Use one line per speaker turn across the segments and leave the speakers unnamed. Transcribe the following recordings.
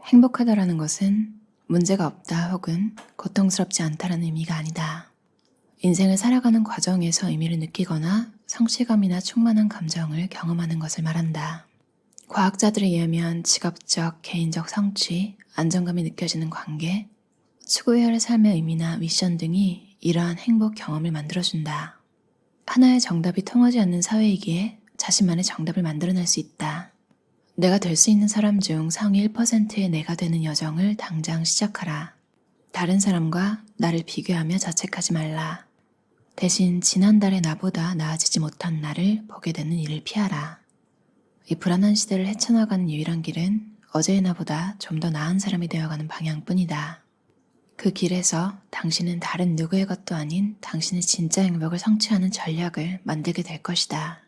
행복하다라는 것은 문제가 없다 혹은 고통스럽지 않다라는 의미가 아니다. 인생을 살아가는 과정에서 의미를 느끼거나 성취감이나 충만한 감정을 경험하는 것을 말한다. 과학자들에 의하면 직업적, 개인적 성취, 안정감이 느껴지는 관계, 추구해야 할 삶의 의미나 미션 등이 이러한 행복 경험을 만들어준다. 하나의 정답이 통하지 않는 사회이기에 자신만의 정답을 만들어낼 수 있다. 내가 될 수 있는 사람 중 상위 1%의 내가 되는 여정을 당장 시작하라. 다른 사람과 나를 비교하며 자책하지 말라. 대신 지난달의 나보다 나아지지 못한 나를 보게 되는 일을 피하라. 이 불안한 시대를 헤쳐나가는 유일한 길은 어제의 나보다 좀 더 나은 사람이 되어가는 방향뿐이다. 그 길에서 당신은 다른 누구의 것도 아닌 당신의 진짜 행복을 성취하는 전략을 만들게 될 것이다.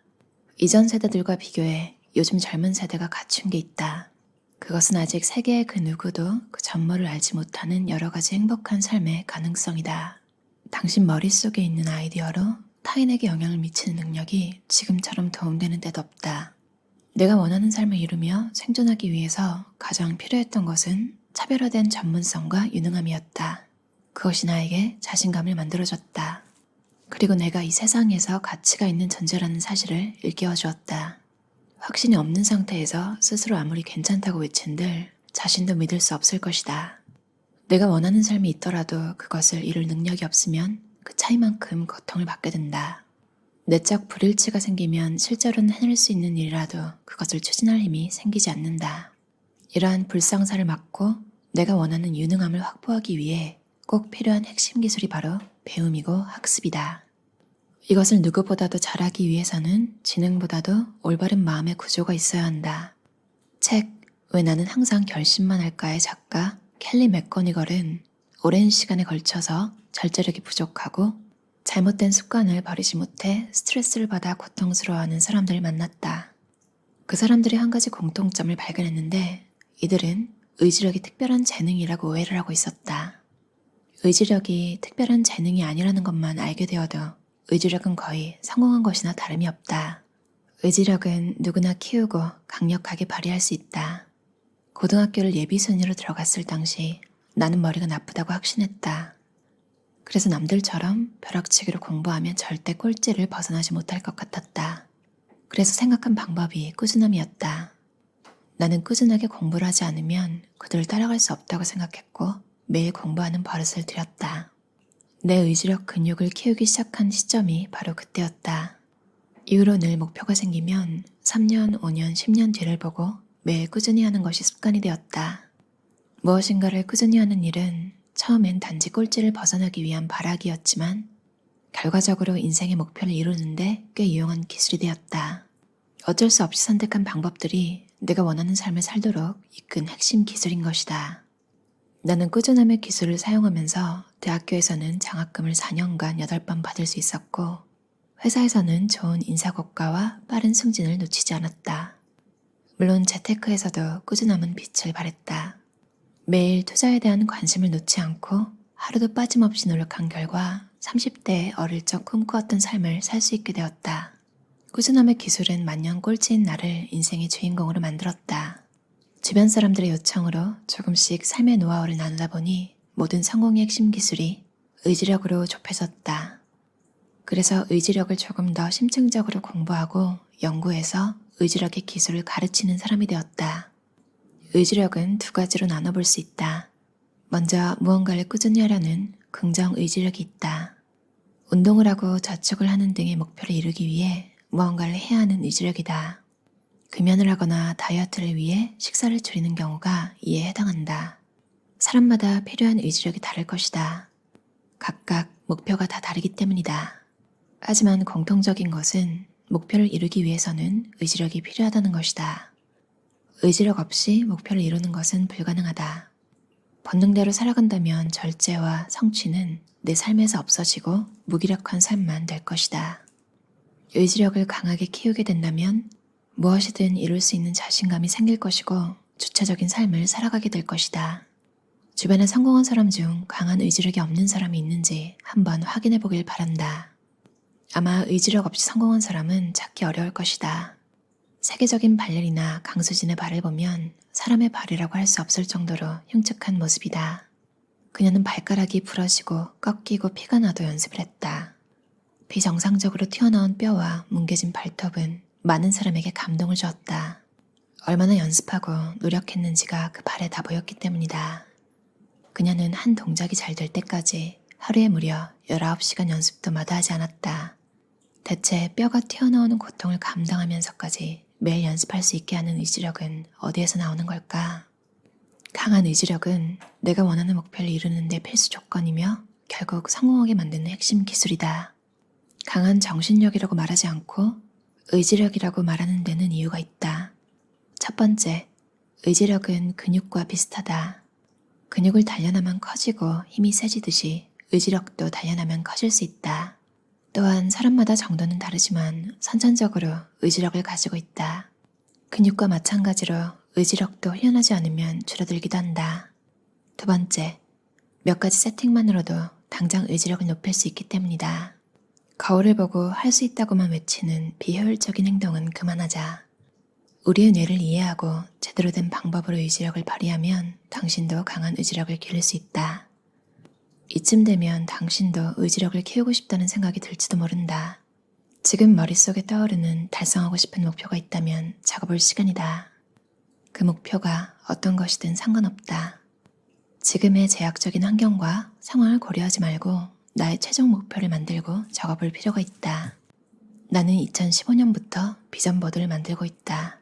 이전 세대들과 비교해 요즘 젊은 세대가 갖춘 게 있다. 그것은 아직 세계의 그 누구도 그 전모를 알지 못하는 여러 가지 행복한 삶의 가능성이다. 당신 머릿속에 있는 아이디어로 타인에게 영향을 미치는 능력이 지금처럼 도움되는 데도 없다. 내가 원하는 삶을 이루며 생존하기 위해서 가장 필요했던 것은 차별화된 전문성과 유능함이었다. 그것이 나에게 자신감을 만들어줬다. 그리고 내가 이 세상에서 가치가 있는 존재라는 사실을 일깨워주었다. 확신이 없는 상태에서 스스로 아무리 괜찮다고 외친들 자신도 믿을 수 없을 것이다. 내가 원하는 삶이 있더라도 그것을 이룰 능력이 없으면 그 차이만큼 고통을 받게 된다. 내적 불일치가 생기면 실제로는 해낼 수 있는 일이라도 그것을 추진할 힘이 생기지 않는다. 이러한 불상사를 막고 내가 원하는 유능함을 확보하기 위해 꼭 필요한 핵심 기술이 바로 배움이고 학습이다. 이것을 누구보다도 잘하기 위해서는 지능보다도 올바른 마음의 구조가 있어야 한다. 책 왜 나는 항상 결심만 할까의 작가 켈리 맥거니걸은 오랜 시간에 걸쳐서 절제력이 부족하고 잘못된 습관을 버리지 못해 스트레스를 받아 고통스러워하는 사람들을 만났다. 그 사람들이 한 가지 공통점을 발견했는데 이들은 의지력이 특별한 재능이라고 오해를 하고 있었다. 의지력이 특별한 재능이 아니라는 것만 알게 되어도 의지력은 거의 성공한 것이나 다름이 없다. 의지력은 누구나 키우고 강력하게 발휘할 수 있다. 고등학교를 예비순위로 들어갔을 당시 나는 머리가 나쁘다고 확신했다. 그래서 남들처럼 벼락치기로 공부하면 절대 꼴찌를 벗어나지 못할 것 같았다. 그래서 생각한 방법이 꾸준함이었다. 나는 꾸준하게 공부를 하지 않으면 그들을 따라갈 수 없다고 생각했고 매일 공부하는 버릇을 들였다. 내 의지력 근육을 키우기 시작한 시점이 바로 그때였다. 이후로 늘 목표가 생기면 3년, 5년, 10년 뒤를 보고 매일 꾸준히 하는 것이 습관이 되었다. 무엇인가를 꾸준히 하는 일은 처음엔 단지 꼴찌를 벗어나기 위한 발악이었지만 결과적으로 인생의 목표를 이루는데 꽤 유용한 기술이 되었다. 어쩔 수 없이 선택한 방법들이 내가 원하는 삶을 살도록 이끈 핵심 기술인 것이다. 나는 꾸준함의 기술을 사용하면서 대학교에서는 장학금을 4년간 8번 받을 수 있었고 회사에서는 좋은 인사고과와 빠른 승진을 놓치지 않았다. 물론 재테크에서도 꾸준함은 빛을 발했다. 매일 투자에 대한 관심을 놓지 않고 하루도 빠짐없이 노력한 결과 30대에 어릴 적 꿈꾸었던 삶을 살 수 있게 되었다. 꾸준함의 기술은 만년 꼴찌인 나를 인생의 주인공으로 만들었다. 주변 사람들의 요청으로 조금씩 삶의 노하우를 나누다 보니 모든 성공의 핵심 기술이 의지력으로 좁혀졌다. 그래서 의지력을 조금 더 심층적으로 공부하고 연구해서 의지력의 기술을 가르치는 사람이 되었다. 의지력은 두 가지로 나눠볼 수 있다. 먼저 무언가를 꾸준히 하려는 긍정 의지력이 있다. 운동을 하고 저축을 하는 등의 목표를 이루기 위해 무언가를 해야 하는 의지력이다. 금연을 하거나 다이어트를 위해 식사를 줄이는 경우가 이에 해당한다. 사람마다 필요한 의지력이 다를 것이다. 각각 목표가 다 다르기 때문이다. 하지만 공통적인 것은 목표를 이루기 위해서는 의지력이 필요하다는 것이다. 의지력 없이 목표를 이루는 것은 불가능하다. 본능대로 살아간다면 절제와 성취는 내 삶에서 없어지고 무기력한 삶만 될 것이다. 의지력을 강하게 키우게 된다면 무엇이든 이룰 수 있는 자신감이 생길 것이고 주체적인 삶을 살아가게 될 것이다. 주변에 성공한 사람 중 강한 의지력이 없는 사람이 있는지 한번 확인해 보길 바란다. 아마 의지력 없이 성공한 사람은 찾기 어려울 것이다. 세계적인 발레리나 강수진의 발을 보면 사람의 발이라고 할 수 없을 정도로 흉측한 모습이다. 그녀는 발가락이 부러지고 꺾이고 피가 나도 연습을 했다. 비정상적으로 튀어나온 뼈와 뭉개진 발톱은 많은 사람에게 감동을 주었다. 얼마나 연습하고 노력했는지가 그 발에 다 보였기 때문이다. 그녀는 한 동작이 잘 될 때까지 하루에 무려 19시간 연습도 마다하지 않았다. 대체 뼈가 튀어나오는 고통을 감당하면서까지 매일 연습할 수 있게 하는 의지력은 어디에서 나오는 걸까? 강한 의지력은 내가 원하는 목표를 이루는 데 필수 조건이며 결국 성공하게 만드는 핵심 기술이다. 강한 정신력이라고 말하지 않고 의지력이라고 말하는 데는 이유가 있다. 첫 번째, 의지력은 근육과 비슷하다. 근육을 단련하면 커지고 힘이 세지듯이 의지력도 단련하면 커질 수 있다. 또한 사람마다 정도는 다르지만 선천적으로 의지력을 가지고 있다. 근육과 마찬가지로 의지력도 훈련하지 않으면 줄어들기도 한다. 두 번째, 몇 가지 세팅만으로도 당장 의지력을 높일 수 있기 때문이다. 거울을 보고 할 수 있다고만 외치는 비효율적인 행동은 그만하자. 우리의 뇌를 이해하고 제대로 된 방법으로 의지력을 발휘하면 당신도 강한 의지력을 기를 수 있다. 이쯤 되면 당신도 의지력을 키우고 싶다는 생각이 들지도 모른다. 지금 머릿속에 떠오르는 달성하고 싶은 목표가 있다면 적어볼 시간이다. 그 목표가 어떤 것이든 상관없다. 지금의 제약적인 환경과 상황을 고려하지 말고 나의 최종 목표를 만들고 적어볼 필요가 있다. 나는 2015년부터 비전보드를 만들고 있다.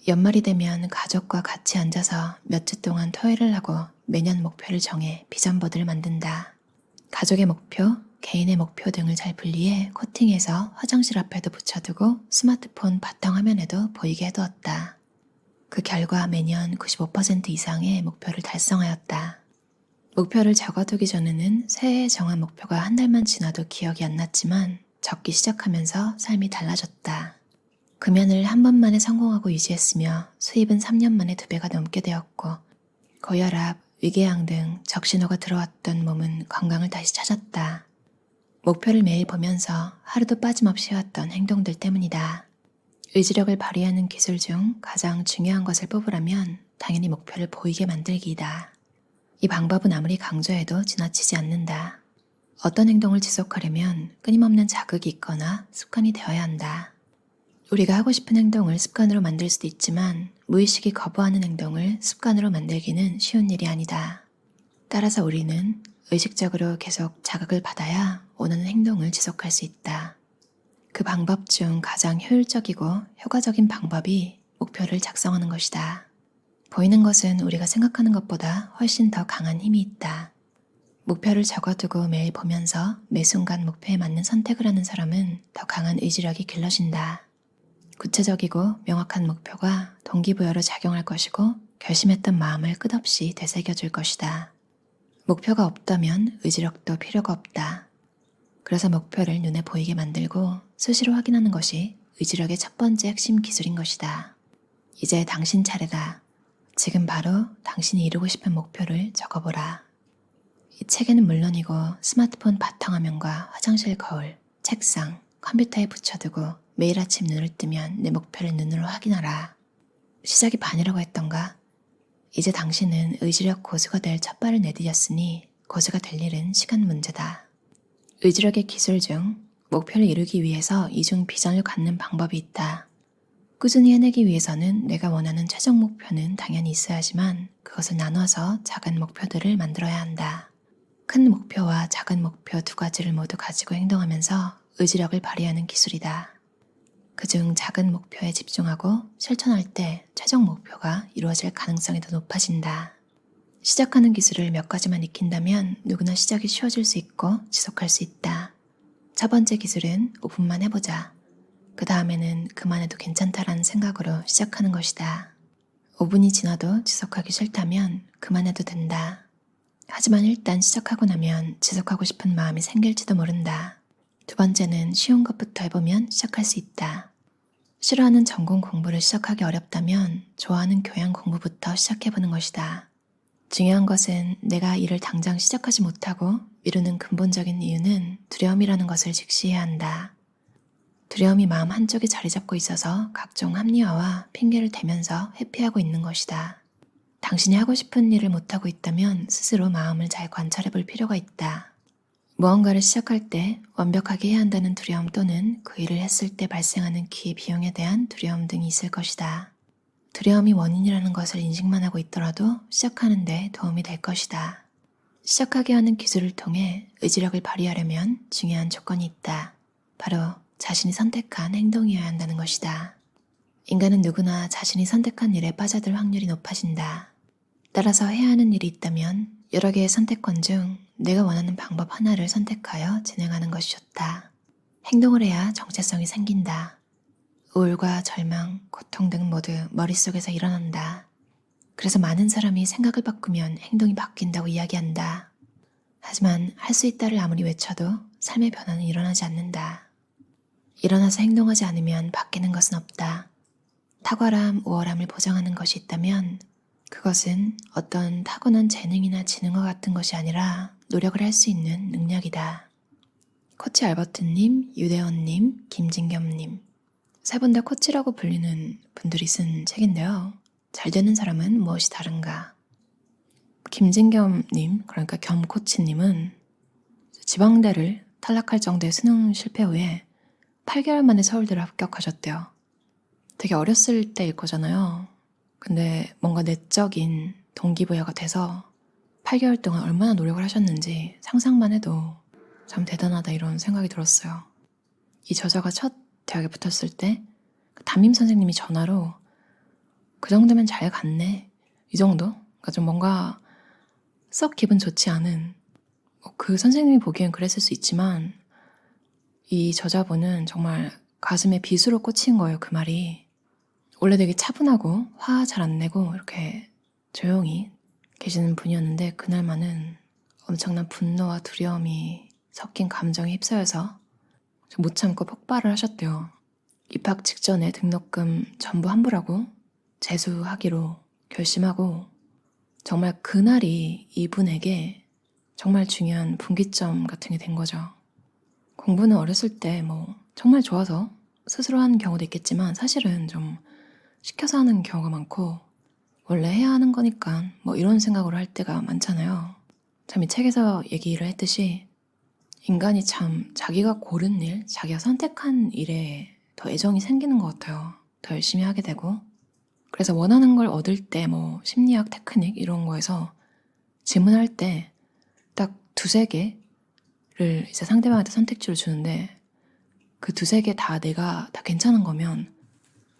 연말이 되면 가족과 같이 앉아서 몇 주 동안 토의를 하고 매년 목표를 정해 비전보드를 만든다. 가족의 목표, 개인의 목표 등을 잘 분리해 코팅해서 화장실 앞에도 붙여두고 스마트폰 바탕화면에도 보이게 해두었다. 그 결과 매년 95% 이상의 목표를 달성하였다. 목표를 적어두기 전에는 새해에 정한 목표가 한 달만 지나도 기억이 안 났지만 적기 시작하면서 삶이 달라졌다. 금연을 한 번 만에 성공하고 유지했으며 수입은 3년 만에 2배가 넘게 되었고 고혈압, 위궤양 등 적신호가 들어왔던 몸은 건강을 다시 찾았다. 목표를 매일 보면서 하루도 빠짐없이 해왔던 행동들 때문이다. 의지력을 발휘하는 기술 중 가장 중요한 것을 뽑으라면 당연히 목표를 보이게 만들기이다. 이 방법은 아무리 강조해도 지나치지 않는다. 어떤 행동을 지속하려면 끊임없는 자극이 있거나 습관이 되어야 한다. 우리가 하고 싶은 행동을 습관으로 만들 수도 있지만 무의식이 거부하는 행동을 습관으로 만들기는 쉬운 일이 아니다. 따라서 우리는 의식적으로 계속 자극을 받아야 원하는 행동을 지속할 수 있다. 그 방법 중 가장 효율적이고 효과적인 방법이 목표를 작성하는 것이다. 보이는 것은 우리가 생각하는 것보다 훨씬 더 강한 힘이 있다. 목표를 적어두고 매일 보면서 매 순간 목표에 맞는 선택을 하는 사람은 더 강한 의지력이 길러진다. 구체적이고 명확한 목표가 동기부여로 작용할 것이고 결심했던 마음을 끝없이 되새겨줄 것이다. 목표가 없다면 의지력도 필요가 없다. 그래서 목표를 눈에 보이게 만들고 수시로 확인하는 것이 의지력의 첫 번째 핵심 기술인 것이다. 이제 당신 차례다. 지금 바로 당신이 이루고 싶은 목표를 적어보라. 이 책에는 물론이고 스마트폰 바탕화면과 화장실 거울, 책상, 컴퓨터에 붙여두고 매일 아침 눈을 뜨면 내 목표를 눈으로 확인하라. 시작이 반이라고 했던가? 이제 당신은 의지력 고수가 될 첫발을 내디뎠으니 고수가 될 일은 시간 문제다. 의지력의 기술 중 목표를 이루기 위해서 이중 비전을 갖는 방법이 있다. 꾸준히 해내기 위해서는 내가 원하는 최종 목표는 당연히 있어야지만 그것을 나눠서 작은 목표들을 만들어야 한다. 큰 목표와 작은 목표 두 가지를 모두 가지고 행동하면서 의지력을 발휘하는 기술이다. 그중 작은 목표에 집중하고 실천할 때 최종 목표가 이루어질 가능성이 더 높아진다. 시작하는 기술을 몇 가지만 익힌다면 누구나 시작이 쉬워질 수 있고 지속할 수 있다. 첫 번째 기술은 5분만 해보자. 그 다음에는 그만해도 괜찮다라는 생각으로 시작하는 것이다. 5분이 지나도 지속하기 싫다면 그만해도 된다. 하지만 일단 시작하고 나면 지속하고 싶은 마음이 생길지도 모른다. 두 번째는 쉬운 것부터 해보면 시작할 수 있다. 싫어하는 전공 공부를 시작하기 어렵다면 좋아하는 교양 공부부터 시작해보는 것이다. 중요한 것은 내가 일을 당장 시작하지 못하고 미루는 근본적인 이유는 두려움이라는 것을 직시해야 한다. 두려움이 마음 한쪽에 자리 잡고 있어서 각종 합리화와 핑계를 대면서 회피하고 있는 것이다. 당신이 하고 싶은 일을 못하고 있다면 스스로 마음을 잘 관찰해 볼 필요가 있다. 무언가를 시작할 때 완벽하게 해야 한다는 두려움 또는 그 일을 했을 때 발생하는 기회비용에 대한 두려움 등이 있을 것이다. 두려움이 원인이라는 것을 인식만 하고 있더라도 시작하는 데 도움이 될 것이다. 시작하게 하는 기술을 통해 의지력을 발휘하려면 중요한 조건이 있다. 바로 자신이 선택한 행동이어야 한다는 것이다. 인간은 누구나 자신이 선택한 일에 빠져들 확률이 높아진다. 따라서 해야 하는 일이 있다면 여러 개의 선택권 중 내가 원하는 방법 하나를 선택하여 진행하는 것이 좋다. 행동을 해야 정체성이 생긴다. 우울과 절망, 고통 등 모두 머릿속에서 일어난다. 그래서 많은 사람이 생각을 바꾸면 행동이 바뀐다고 이야기한다. 하지만 할 수 있다를 아무리 외쳐도 삶의 변화는 일어나지 않는다. 일어나서 행동하지 않으면 바뀌는 것은 없다. 탁월함, 우월함을 보장하는 것이 있다면 그것은 어떤 타고난 재능이나 지능과 같은 것이 아니라 노력을 할 수 있는 능력이다. 코치 알버트님, 유대원님, 김진겸님 세 분 다 코치라고 불리는 분들이 쓴 책인데요. 잘 되는 사람은 무엇이 다른가? 김진겸님, 그러니까 겸코치님은 지방대를 탈락할 정도의 수능 실패 후에 8개월 만에 서울대를 합격하셨대요. 되게 어렸을 때일 거잖아요. 근데 뭔가 내적인 동기부여가 돼서 8개월 동안 얼마나 노력을 하셨는지 상상만 해도 참 대단하다 이런 생각이 들었어요. 이 저자가 첫 대학에 붙었을 때 담임 선생님이 전화로 그 정도면 잘 갔네 이 정도? 그러니까 좀 뭔가 썩 기분 좋지 않은 그 선생님이 보기엔 그랬을 수 있지만 이 저자분은 정말 가슴에 빗으로 꽂힌 거예요. 그 말이. 원래 되게 차분하고 화 잘 안 내고 이렇게 조용히 계시는 분이었는데 그날만은 엄청난 분노와 두려움이 섞인 감정에 휩싸여서 못 참고 폭발을 하셨대요. 입학 직전에 등록금 전부 환불하고 재수하기로 결심하고 정말 그날이 이분에게 정말 중요한 분기점 같은 게 된 거죠. 공부는 어렸을 때 정말 좋아서 스스로 하는 경우도 있겠지만 사실은 좀 시켜서 하는 경우가 많고 원래 해야 하는 거니까 이런 생각으로 할 때가 많잖아요. 참 이 책에서 얘기를 했듯이 인간이 참 자기가 고른 일, 자기가 선택한 일에 더 애정이 생기는 것 같아요. 더 열심히 하게 되고 그래서 원하는 걸 얻을 때 심리학 테크닉 이런 거에서 질문할 때 딱 두세 개를 이제 상대방한테 선택지를 주는데 그 두세 개 다 내가 다 괜찮은 거면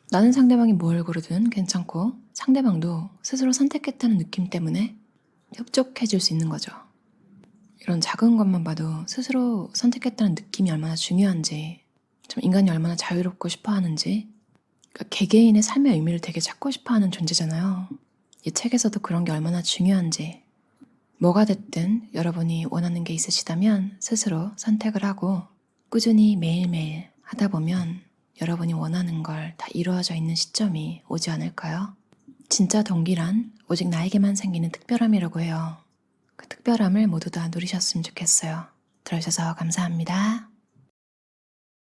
나는 상대방이 뭘 고르든 괜찮고 상대방도 스스로 선택했다는 느낌 때문에 협족해 줄 수 있는 거죠. 이런 작은 것만 봐도 스스로 선택했다는 느낌이 얼마나 중요한지 좀 인간이 얼마나 자유롭고 싶어하는지 그러니까 개개인의 삶의 의미를 되게 찾고 싶어하는 존재잖아요. 이 책에서도 그런 게 얼마나 중요한지 뭐가 됐든 여러분이 원하는 게 있으시다면 스스로 선택을 하고 꾸준히 매일매일 하다 보면 여러분이 원하는 걸 다 이루어져 있는 시점이 오지 않을까요? 진짜 동기란 오직 나에게만 생기는 특별함이라고 해요. 그 특별함을 모두 다 누리셨으면 좋겠어요. 들어주셔서 감사합니다.